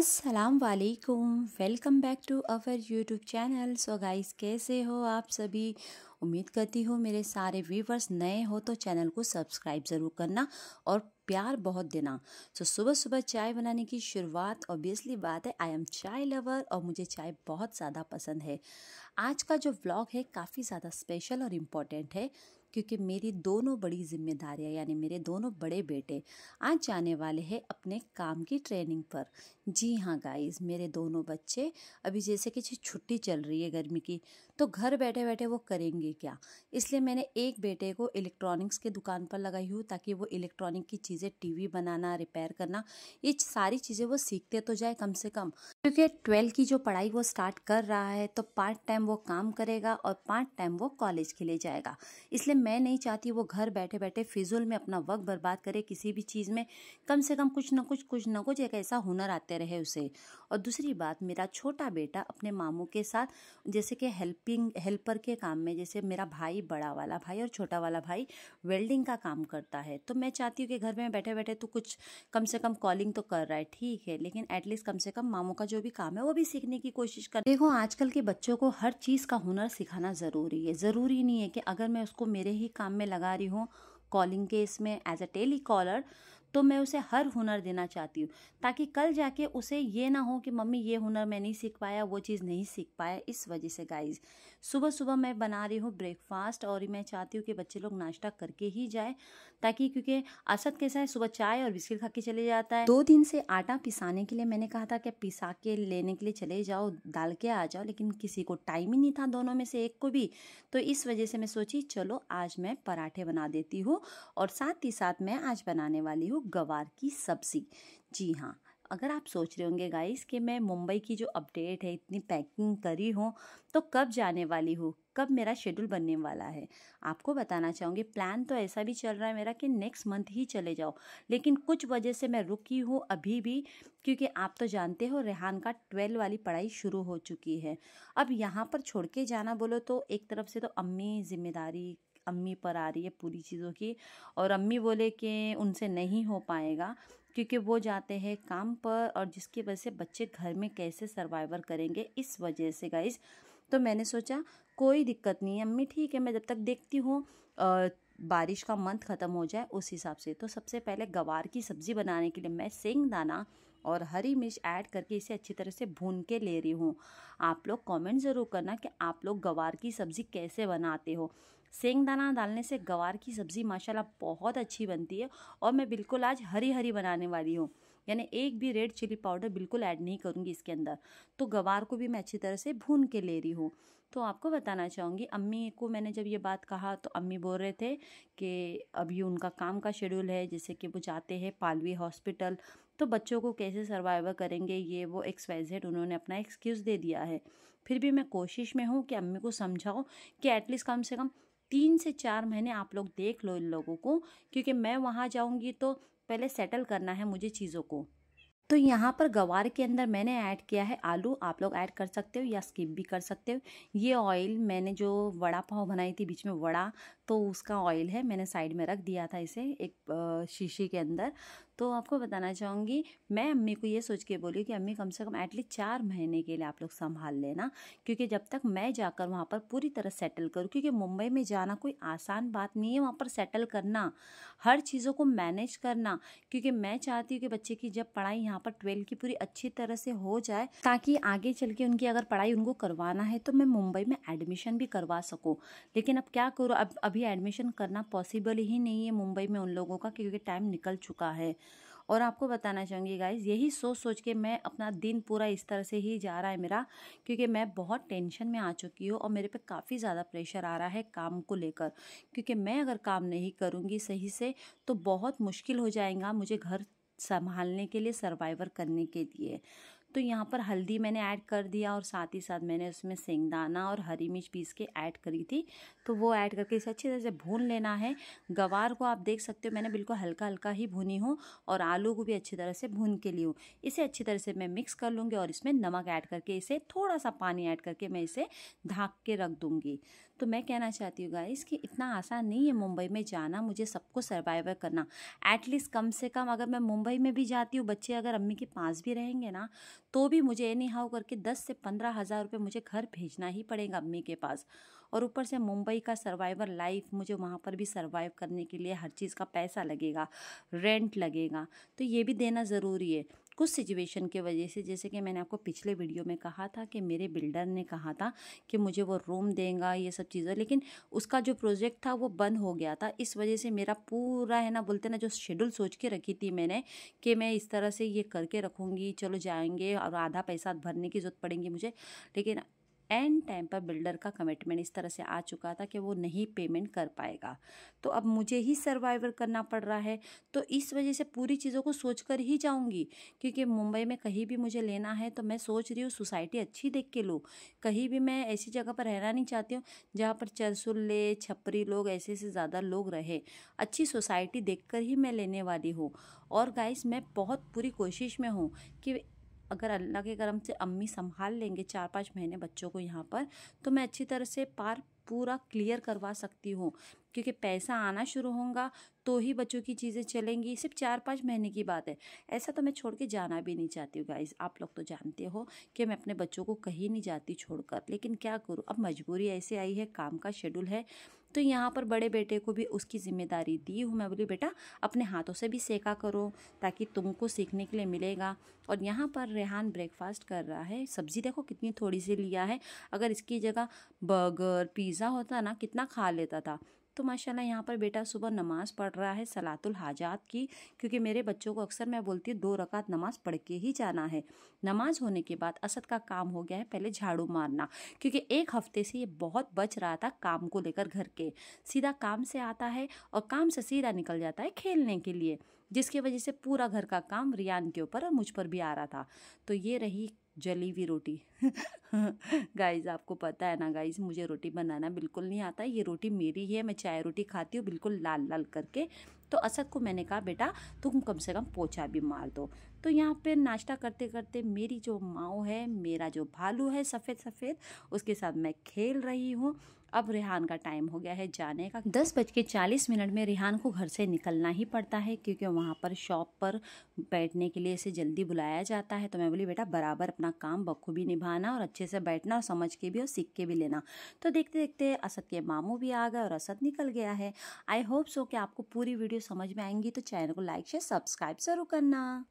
अस्सलाम वालेकुम। Welcome back to our YouTube channel. So guys, कैसे हो आप सभी? उम्मीद करती हूँ मेरे सारे व्यूवर्स नए हो तो चैनल को सब्सक्राइब ज़रूर करना और प्यार बहुत देना। सो सुबह सुबह चाय बनाने की शुरुआत ऑब्वियसली बात है, आई एम चाय लवर और मुझे चाय बहुत ज़्यादा पसंद है। आज का जो व्लॉग है काफ़ी ज़्यादा स्पेशल और इम्पॉर्टेंट है क्योंकि मेरी दोनों बड़ी जिम्मेदारियां यानी मेरे दोनों बड़े बेटे आज जाने वाले हैं अपने काम की ट्रेनिंग पर। जी हाँ गाइस, मेरे दोनों बच्चे अभी जैसे कि छुट्टी चल रही है गर्मी की, तो घर बैठे बैठे वो करेंगे क्या, इसलिए मैंने एक बेटे को इलेक्ट्रॉनिक्स के दुकान पर लगाई हूँ ताकि वो इलेक्ट्रॉनिक की चीज़ें टीवी बनाना, रिपेयर करना, ये सारी चीज़ें वो सीखते तो जाए कम से कम। क्योंकि 12 की जो पढ़ाई वो स्टार्ट कर रहा है तो पार्ट टाइम वो काम करेगा और पार्ट टाइम वो कॉलेज के लिए जाएगा। इसलिए मैं नहीं चाहती वो घर बैठे बैठे फिजूल में अपना वक्त बर्बाद करे किसी भी चीज़ में। कम से कम कुछ ना कुछ एक ऐसा हुनर आते रहे उसे। और दूसरी बात, मेरा छोटा बेटा अपने मामू के साथ जैसे कि हेल्पर के काम में, जैसे मेरा भाई, बड़ा वाला भाई और छोटा वाला भाई वेल्डिंग का काम करता है, तो मैं चाहती हूँ कि घर में बैठे बैठे तो कुछ कम से कम कॉलिंग तो कर रहा है, ठीक है, लेकिन एटलीस्ट कम से कम मामू का जो भी काम है वो भी सीखने की कोशिश कर। देखो, आजकल के बच्चों को हर चीज़ का हुनर सिखाना ज़रूरी है। ज़रूरी नहीं है कि अगर मैं उसको मेरे ही काम में लगा रही हूँ, कॉलिंग के इसमें एज अ टेली कॉलर, तो मैं उसे हर हुनर देना चाहती हूँ ताकि कल जाके उसे ये ना हो कि मम्मी ये हुनर मैं नहीं सीख पाया, वो चीज़ नहीं सीख पाया। इस वजह से गाइज सुबह सुबह मैं बना रही हूँ ब्रेकफास्ट और मैं चाहती हूँ कि बच्चे लोग नाश्ता करके ही जाए, ताकि क्योंकि असद कैसा है, सुबह चाय और बिस्किट खा के चले जाता है। 2 दिन से आटा पिसाने के लिए मैंने कहा था कि पिसा के लेने के लिए चले जाओ, डाल के आ जाओ, लेकिन किसी को टाइम ही नहीं था, दोनों में से एक को भी। तो इस वजह से मैं सोची चलो आज मैं पराठे बना देती हूँ और साथ ही साथ मैं आज बनाने वाली हूँ गवार की सब्जी। जी हाँ, अगर आप सोच रहे होंगे गाइस कि मैं मुंबई की जो अपडेट है, इतनी पैकिंग करी हूँ, तो कब जाने वाली हूँ, कब मेरा शेड्यूल बनने वाला है, आपको बताना चाहूँगी। प्लान तो ऐसा भी चल रहा है मेरा कि नेक्स्ट मंथ ही चले जाओ, लेकिन कुछ वजह से मैं रुकी हूँ अभी भी, क्योंकि आप तो जानते हो रेहान का 12 वाली पढ़ाई शुरू हो चुकी है। अब यहाँ पर छोड़ के जाना बोलो तो एक तरफ से तो अम्मी जिम्मेदारी अम्मी पर आ रही है पूरी चीज़ों की, और अम्मी बोले कि उनसे नहीं हो पाएगा क्योंकि वो जाते हैं काम पर, और जिसकी वजह से बच्चे घर में कैसे सर्वाइवर करेंगे, इस वजह से गाइज तो मैंने सोचा कोई दिक्कत नहीं है अम्मी, ठीक है, मैं जब तक देखती हूँ बारिश का मंथ ख़त्म हो जाए उस हिसाब से। तो सबसे पहले गवार की सब्ज़ी बनाने के लिए मैं सेंगदाना और हरी मिर्च ऐड करके इसे अच्छी तरह से भून के ले रही हूँ। आप लोग कमेंट ज़रूर करना कि आप लोग गवार की सब्ज़ी कैसे बनाते हो। सेंगदाना डालने से गवार की सब्ज़ी माशाल्लाह बहुत अच्छी बनती है, और मैं बिल्कुल आज हरी हरी बनाने वाली हूँ, यानी एक भी रेड चिली पाउडर बिल्कुल ऐड नहीं करूँगी इसके अंदर। तो गवार को भी मैं अच्छी तरह से भून के ले रही हूँ। तो आपको बताना चाहूँगी, अम्मी को मैंने जब ये बात कहा तो अम्मी बोल रहे थे कि अभी उनका काम का शेड्यूल है, जैसे कि वो जाते हैं पालवी हॉस्पिटल, तो बच्चों को कैसे सर्वाइवर करेंगे, ये वो XYZ उन्होंने अपना एक्सक्यूज़ दे दिया है। फिर भी मैं कोशिश में हूँ कि अम्मी को समझाओ कि एटलीस्ट कम से कम 3 से 4 महीने आप लोग देख लो इन लोगों को, क्योंकि मैं वहाँ जाऊँगी तो पहले सेटल करना है मुझे चीज़ों को। तो यहाँ पर गवार के अंदर मैंने ऐड किया है आलू, आप लोग ऐड कर सकते हो या स्किप भी कर सकते हो। ये ऑयल मैंने जो वड़ा पाव बनाई थी बीच में वड़ा, तो उसका ऑयल है, मैंने साइड में रख दिया था इसे एक शीशी के अंदर। तो आपको बताना चाहूँगी, मैं अम्मी को ये सोच के बोली कि अम्मी कम से कम एटलीस्ट 4 महीने के लिए आप लोग संभाल लेना, क्योंकि जब तक मैं जाकर वहाँ पर पूरी तरह सेटल करूँ, क्योंकि मुंबई में जाना कोई आसान बात नहीं है, वहाँ पर सेटल करना, हर चीज़ों को मैनेज करना, क्योंकि मैं चाहती हूँ कि बच्चे की जब पढ़ाई यहाँ पर 12 की पूरी अच्छी तरह से हो जाए, ताकि आगे चल के उनकी अगर पढ़ाई उनको करवाना है तो मैं मुंबई में एडमिशन भी करवा सकूँ। लेकिन अब क्या करूँ, अब अभी एडमिशन करना पॉसिबल ही नहीं है मुंबई में उन लोगों का, क्योंकि टाइम निकल चुका है। और आपको बताना चाहूँगी गाइज, यही सोच सोच के मैं अपना दिन पूरा इस तरह से ही जा रहा है मेरा, क्योंकि मैं बहुत टेंशन में आ चुकी हूँ और मेरे पे काफ़ी ज़्यादा प्रेशर आ रहा है काम को लेकर, क्योंकि मैं अगर काम नहीं करूँगी सही से तो बहुत मुश्किल हो जाएगा मुझे घर संभालने के लिए, सर्वाइवर करने के लिए। तो यहाँ पर हल्दी मैंने ऐड कर दिया और साथ ही साथ मैंने उसमें सेंगदाना और हरी मिर्च पीस के ऐड करी थी, तो वो ऐड करके इसे अच्छी तरह से भून लेना है। गवार को आप देख सकते हो मैंने बिल्कुल हल्का हल्का ही भुनी हूँ और आलू को भी अच्छी तरह से भून के ली हूँ। इसे अच्छी तरह से मैं मिक्स कर लूँगी और इसमें नमक ऐड करके इसे थोड़ा सा पानी ऐड करके मैं इसे ढक के रख दूँगी। तो मैं कहना चाहती हूँ गाइस कि इतना आसान नहीं है मुंबई में जाना, मुझे सबको सर्वाइवर करना। एटलीस्ट कम से कम अगर मैं मुंबई में भी जाती हूँ, बच्चे अगर अम्मी के पास भी रहेंगे ना, तो भी मुझे एनी हाउ करके 10 से 15 हज़ार रुपये मुझे घर भेजना ही पड़ेगा अम्मी के पास। और ऊपर से मुंबई का सर्वाइवर लाइफ, मुझे वहाँ पर भी सर्वाइव करने के लिए हर चीज़ का पैसा लगेगा, रेंट लगेगा, तो ये भी देना ज़रूरी है। कुछ सिचुएशन की वजह से, जैसे कि मैंने आपको पिछले वीडियो में कहा था कि मेरे बिल्डर ने कहा था कि मुझे वो रूम देगा, ये सब चीज़ें, लेकिन उसका जो प्रोजेक्ट था वो बंद हो गया था। इस वजह से मेरा पूरा है ना, बोलते ना, जो शेड्यूल सोच के रखी थी मैंने कि मैं इस तरह से ये करके रखूँगी, चलो जाएंगे और आधा पैसा भरने की ज़रूरत पड़ेगी मुझे, लेकिन एंड टाइम पर बिल्डर का कमिटमेंट इस तरह से आ चुका था कि वो नहीं पेमेंट कर पाएगा, तो अब मुझे ही सर्वाइवर करना पड़ रहा है। तो इस वजह से पूरी चीज़ों को सोच कर ही जाऊंगी, क्योंकि मुंबई में कहीं भी मुझे लेना है तो मैं सोच रही हूँ सोसाइटी अच्छी देख के लूँ। कहीं भी मैं ऐसी जगह पर रहना नहीं चाहती हूँ जहाँ पर चरसुल्ले छपरी लोग ऐसे से ज़्यादा लोग रहे। अच्छी सोसाइटी देख कर ही मैं लेने वाली हूँ। और गाइस, मैं बहुत पूरी कोशिश में हूँ कि अगर अल्लाह के करम से अम्मी संभाल लेंगे 4-5 महीने बच्चों को यहाँ पर, तो मैं अच्छी तरह से पूरा क्लियर करवा सकती हूँ, क्योंकि पैसा आना शुरू होगा तो ही बच्चों की चीज़ें चलेंगी। सिर्फ 4-5 महीने की बात है, ऐसा तो मैं छोड़ के जाना भी नहीं चाहती हूँ गाइस। आप लोग तो जानते हो कि मैं अपने बच्चों को कहीं नहीं जाती छोड़कर, लेकिन क्या करूँ, अब मजबूरी ऐसे आई है, काम का शेड्यूल है। तो यहाँ पर बड़े बेटे को भी उसकी जिम्मेदारी दी हूँ। मैं बोली बेटा अपने हाथों से भी सेका करो ताकि तुमको सीखने के लिए मिलेगा। और यहाँ पर रेहान ब्रेकफास्ट कर रहा है। सब्ज़ी देखो कितनी थोड़ी सी लिया है, अगर इसकी जगह बर्गर पिज़्ज़ा होता ना कितना खा लेता था। तो माशाल्लाह यहाँ पर बेटा सुबह नमाज़ पढ़ रहा है सलातुल हाजात की, क्योंकि मेरे बच्चों को अक्सर मैं बोलती हूँ 2 रकात नमाज़ पढ़ के ही जाना है। नमाज होने के बाद असद का काम हो गया है पहले झाड़ू मारना, क्योंकि 1 हफ्ते से ये बहुत बच रहा था काम को लेकर घर के। सीधा काम से आता है और काम से सीधा निकल जाता है खेलने के लिए, जिसकी वजह से पूरा घर का काम रियान के ऊपर और मुझ पर भी आ रहा था। तो ये रही जली हुई रोटी। गाइस आपको पता है ना गाइस, मुझे रोटी बनाना बिल्कुल नहीं आता। ये रोटी मेरी ही है, मैं चाय रोटी खाती हूँ बिल्कुल लाल लाल करके। तो असद को मैंने कहा बेटा तुम कम से कम पोछा भी मार दो। तो यहाँ पे नाश्ता करते करते मेरी जो माओ है, मेरा जो भालू है सफ़ेद सफ़ेद, उसके साथ मैं खेल रही हूँ। अब रेहान का टाइम हो गया है जाने का। 10:40 में रेहान को घर से निकलना ही पड़ता है, क्योंकि वहाँ पर शॉप पर बैठने के लिए इसे जल्दी बुलाया जाता है। तो मैं बोली बेटा बराबर अपना काम बखूबी निभाना और अच्छे से बैठना और समझ के भी और सीख के भी लेना। तो देखते देखते असद के मामू भी आ गए और असद निकल गया है। आई होप सो कि आपको पूरी वीडियो समझ में आएंगी, तो चैनल को लाइक शेयर सब्सक्राइब जरूर करना।